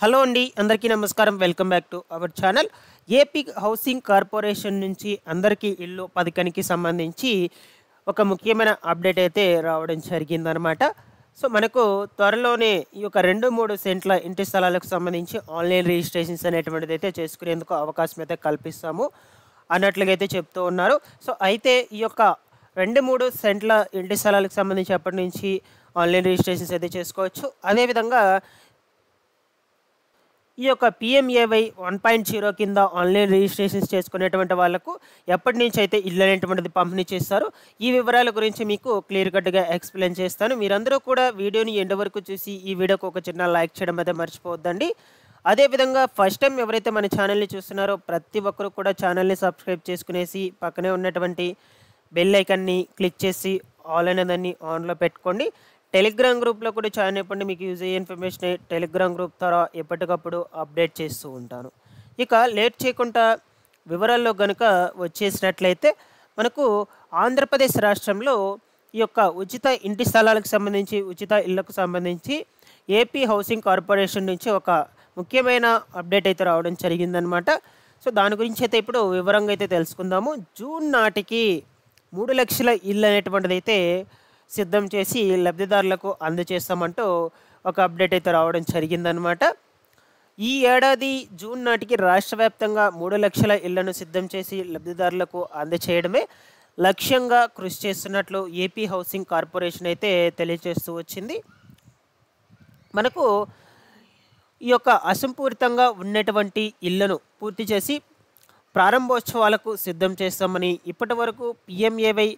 Hello అండి, అందరికీ నమస్కారం. Welcome back to our channel. AP housing corporation నుంచి అందరికీ ఇల్లు పథకానికి సంబంధించి ఒక ముఖ్యమైన అప్డేట్ అయితే రావడం జరిగిందనమాట. సో మనకు త్వరలోనే ఈ యొక్క 2-3 సెంట్ల ఇంటి స్థలాలకు సంబంధించి ఆన్లైన్ రిజిస్ట్రేషన్స్ అనేటువంటిది అయితే చేసుకునేందుకు అవకాశం అయితే కల్పిస్తాము అన్నట్లుగా అయితే చెప్తూ ఉన్నారు. సో అయితే ఈ యొక్క 2-3 సెంట్ల ఇంటి స్థలాలకు సంబంధించి అప్పటి నుంచి ఆన్లైన్ రిజిస్ట్రేషన్స్ అయితే చేసుకోవచ్చు. అదేవిధంగా ఈ యొక్క పిఎంఏవై 1.0 కింద ఆన్లైన్ రిజిస్ట్రేషన్స్ చేసుకునేటువంటి వాళ్ళకు ఎప్పటి నుంచి అయితే ఇల్లు అనేటువంటిది పంపిణీ చేస్తారు, ఈ వివరాల గురించి మీకు క్లియర్ కట్గా ఎక్స్ప్లెయిన్ చేస్తాను. మీరందరూ కూడా వీడియోని ఎండ్ వరకు చూసి ఈ వీడియోకి ఒక చిన్న లైక్ చేయడం అయితే మర్చిపోవద్దండి. అదేవిధంగా ఫస్ట్ టైం ఎవరైతే మన ఛానల్ని చూస్తున్నారో ప్రతి ఒక్కరు కూడా ఛానల్ని సబ్స్క్రైబ్ చేసుకునేసి పక్కనే ఉన్నటువంటి బెల్ ఐకాన్ని క్లిక్ చేసి ఆల్ అనేదాన్ని ఆన్లో పెట్టుకోండి. టెలిగ్రామ్ గ్రూప్లో కూడా జాయిన్ అయిపోండి. మీకు యూజ్ అయ్యే ఇన్ఫర్మేషన్ టెలిగ్రామ్ గ్రూప్ ద్వారా ఎప్పటికప్పుడు అప్డేట్ చేస్తూ ఉంటాను. ఇక లేట్ చేయకుండా వివరాల్లో కనుక వచ్చేసినట్లయితే మనకు ఆంధ్రప్రదేశ్ రాష్ట్రంలో ఈ యొక్క ఉచిత ఇంటి స్థలాలకు సంబంధించి ఉచిత ఇళ్లకు సంబంధించి ఏపీ హౌసింగ్ కార్పొరేషన్ నుంచి ఒక ముఖ్యమైన అప్డేట్ అయితే రావడం జరిగిందనమాట. సో దాని గురించి అయితే ఇప్పుడు వివరంగా అయితే తెలుసుకుందాము. జూన్ నాటికి 3 లక్షల ఇల్లు అనేటువంటిది అయితే సిద్ధం చేసి లబ్ధిదారులకు అందజేస్తామంటూ ఒక అప్డేట్ అయితే రావడం జరిగిందనమాట. ఈ ఏడాది జూన్ నాటికి రాష్ట్ర వ్యాప్తంగా 3 లక్షల ఇళ్లను సిద్ధం చేసి లబ్ధిదారులకు అందజేయడమే లక్ష్యంగా కృషి చేస్తున్నట్లు ఏపీ హౌసింగ్ కార్పొరేషన్ అయితే తెలియజేస్తూ వచ్చింది. మనకు ఈ యొక్క అసంపూరితంగా ఉన్నటువంటి ఇళ్లను పూర్తి చేసి ప్రారంభోత్సవాలకు సిద్ధం చేస్తామని, ఇప్పటి వరకు పిఎంఏవై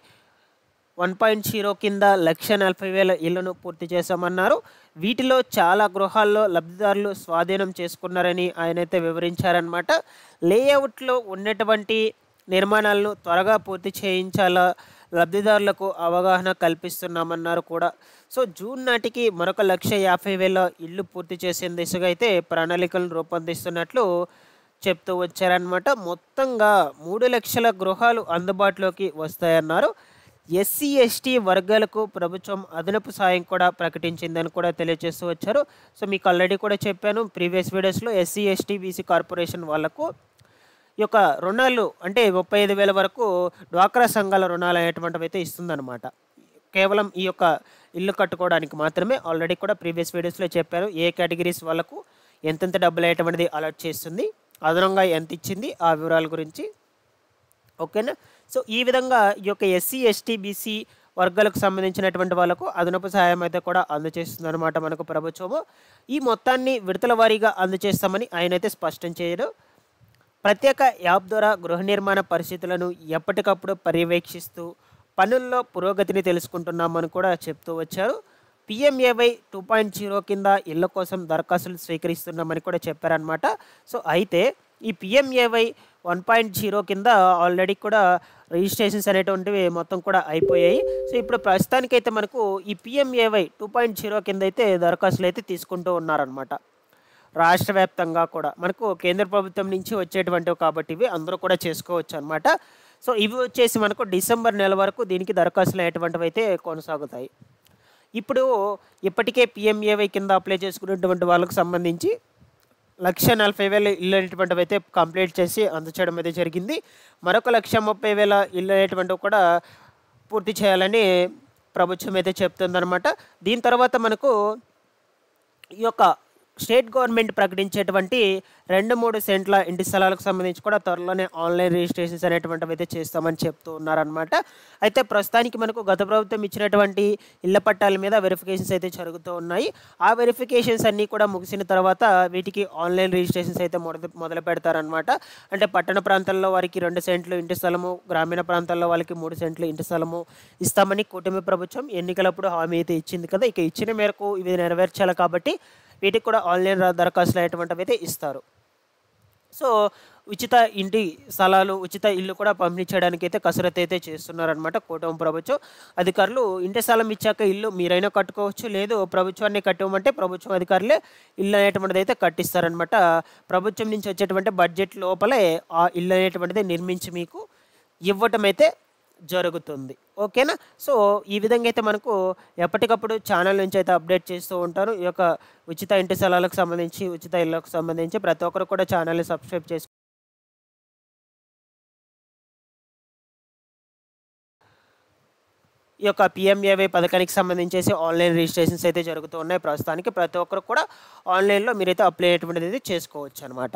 1.0 కింద 1,40,000 ఇళ్లను పూర్తి చేశామన్నారు. వీటిలో చాలా గృహాల్లో లబ్ధిదారులు స్వాధీనం చేసుకున్నారని ఆయనైతే వివరించారనమాట. లేఅవుట్లో ఉన్నటువంటి నిర్మాణాలను త్వరగా పూర్తి చేయించాలా, లబ్ధిదారులకు అవగాహన కల్పిస్తున్నామన్నారు కూడా. సో జూన్ నాటికి మరొక 1,50,000 ఇళ్ళు పూర్తి చేసే దిశగా అయితే ప్రణాళికలను రూపొందిస్తున్నట్లు చెప్తూ వచ్చారనమాట. మొత్తంగా 3 లక్షల గృహాలు అందుబాటులోకి వస్తాయన్నారు. ఎస్సీ ఎస్టీ వర్గాలకు ప్రభుత్వం అదనపు సాయం కూడా ప్రకటించిందని కూడా తెలియజేస్తూ వచ్చారు. సో మీకు ఆల్రెడీ కూడా చెప్పాను ప్రీవియస్ వీడియోస్లో, ఎస్సీ ఎస్టీ బీసీ కార్పొరేషన్ వాళ్లకు ఈ యొక్క రుణాలు అంటే 35,000 వరకు డ్వాక్రా సంఘాల రుణాలు అనేటువంటివి అయితే ఇస్తుందన్నమాట. కేవలం ఈ యొక్క ఇల్లు కట్టుకోవడానికి మాత్రమే. ఆల్రెడీ కూడా ప్రీవియస్ వీడియోస్లో చెప్పాను ఏ కేటగిరీస్ వాళ్ళకు ఎంతెంత డబ్బులు అనేటువంటిది అలాట్ చేస్తుంది, అదనంగా ఎంత ఇచ్చింది, ఆ వివరాల గురించి. ఓకేనా. సో ఈ విధంగా ఈ యొక్క ఎస్సీ ఎస్టీ బీసీ వర్గాలకు సంబంధించినటువంటి వాళ్ళకు అదనపు సహాయం అయితే కూడా అందజేస్తుంది అనమాట మనకు ప్రభుత్వము. ఈ మొత్తాన్ని విడతల వారీగా అందజేస్తామని ఆయన అయితే స్పష్టం చేయరు. ప్రత్యేక యాప్ ద్వారా గృహ నిర్మాణ పరిస్థితులను ఎప్పటికప్పుడు పర్యవేక్షిస్తూ పనుల్లో పురోగతిని తెలుసుకుంటున్నామని కూడా చెప్తూ వచ్చారు. పిఎంఏవై 2.0 కింద ఇళ్ల కోసం దరఖాస్తులు స్వీకరిస్తున్నామని కూడా చెప్పారనమాట. సో అయితే ఈ పిఎంఏవై 1.0 కింద ఆల్రెడీ కూడా రిజిస్ట్రేషన్స్ అనేటువంటివి మొత్తం కూడా అయిపోయాయి. సో ఇప్పుడు ప్రస్తుతానికైతే మనకు ఈ పిఎంఏవై 2.0 కింద అయితే దరఖాస్తులు అయితే తీసుకుంటూ ఉన్నారనమాట. రాష్ట్ర వ్యాప్తంగా కూడా మనకు కేంద్ర ప్రభుత్వం నుంచి వచ్చేటువంటివి కాబట్టి ఇవి అందరూ కూడా చేసుకోవచ్చు అనమాట. సో ఇవి వచ్చేసి మనకు డిసెంబర్ నెల వరకు దీనికి దరఖాస్తులు అనేటువంటివి అయితే కొనసాగుతాయి. ఇప్పుడు ఇప్పటికే పిఎంఏవై కింద అప్లై చేసుకున్నటువంటి వాళ్ళకు సంబంధించి 1,40,000 ఇల్లు అనేటువంటివి అయితే కంప్లీట్ చేసి అందచేయడం అయితే జరిగింది. మరొక 1,30,000 ఇల్లు అనేటువంటివి కూడా పూర్తి చేయాలని ప్రభుత్వం అయితే చెప్తుందన్నమాట. దీని తర్వాత మనకు ఈ యొక్క స్టేట్ గవర్నమెంట్ ప్రకటించేటువంటి 2-3 సెంట్ల ఇంటి స్థలాలకు సంబంధించి కూడా త్వరలోనే ఆన్లైన్ రిజిస్ట్రేషన్స్ అనేటువంటివి అయితే చేస్తామని చెప్తూ ఉన్నారనమాట. అయితే ప్రస్తుతానికి మనకు గత ప్రభుత్వం ఇచ్చినటువంటి ఇళ్ల పట్టాల మీద వెరిఫికేషన్స్ అయితే జరుగుతూ ఉన్నాయి. ఆ వెరిఫికేషన్స్ అన్నీ కూడా ముగిసిన తర్వాత వీటికి ఆన్లైన్ రిజిస్ట్రేషన్స్ అయితే మొదలు పెడతారనమాట. అంటే పట్టణ ప్రాంతాల్లో వారికి 2 సెంట్లు ఇంటి స్థలము, గ్రామీణ ప్రాంతాల్లో వాళ్ళకి 3 సెంట్లు ఇంటి స్థలము ఇస్తామని కూటమి ప్రభుత్వం ఎన్నికలప్పుడు హామీ అయితే ఇచ్చింది కదా. ఇక ఇచ్చిన మేరకు ఇవి నెరవేర్చాలి కాబట్టి వీటికి కూడా ఆన్లైన్ దరఖాస్తులు అనేటువంటివి అయితే ఇస్తారు. సో ఉచిత ఇంటి స్థలాలు, ఉచిత ఇల్లు కూడా పంపిణీ చేయడానికి అయితే కసరత్తు అయితే చేస్తున్నారనమాట కూటమి ప్రభుత్వం. అధికారులు ఇంటి స్థలం ఇచ్చాక ఇల్లు మీరైనా కట్టుకోవచ్చు, లేదు ప్రభుత్వాన్ని కట్టమంటే ప్రభుత్వం అధికారులే ఇల్లు అనేటువంటిది అయితే కట్టిస్తారనమాట. ప్రభుత్వం నుంచి వచ్చేటువంటి బడ్జెట్ లోపలే ఆ ఇల్లు అనేటువంటిది నిర్మించి మీకు ఇవ్వటం అయితే జరుగుతుంది. ఓకేనా? సో, ఈ విధంగా అయితే మనకు ఎప్పటికప్పుడు ఛానల్ నుంచి అయితే అప్డేట్ చేస్తూ ఉంటాను. ఈ యొక్క ఉచిత ఇంటి స్థలాలకు సంబంధించి, ఉచిత ఇళ్ళకు సంబంధించి ప్రతి ఒక్కరు కూడా ఛానల్‌ని సబ్స్క్రైబ్ ఈ యొక్క పీఎంఏవై పథకానికి సంబంధించేసి ఆన్‌లైన్ రిజిస్ట్రేషన్స్ అయితే జరుగుతూ ఉన్నాయి ప్రస్తుతానికి. ప్రతి ఒక్కరు కూడా ఆన్‌లైన్‌లో మీరైతే అప్లై అయ్యేటువంటిది చేసుకోవచ్చనమాట.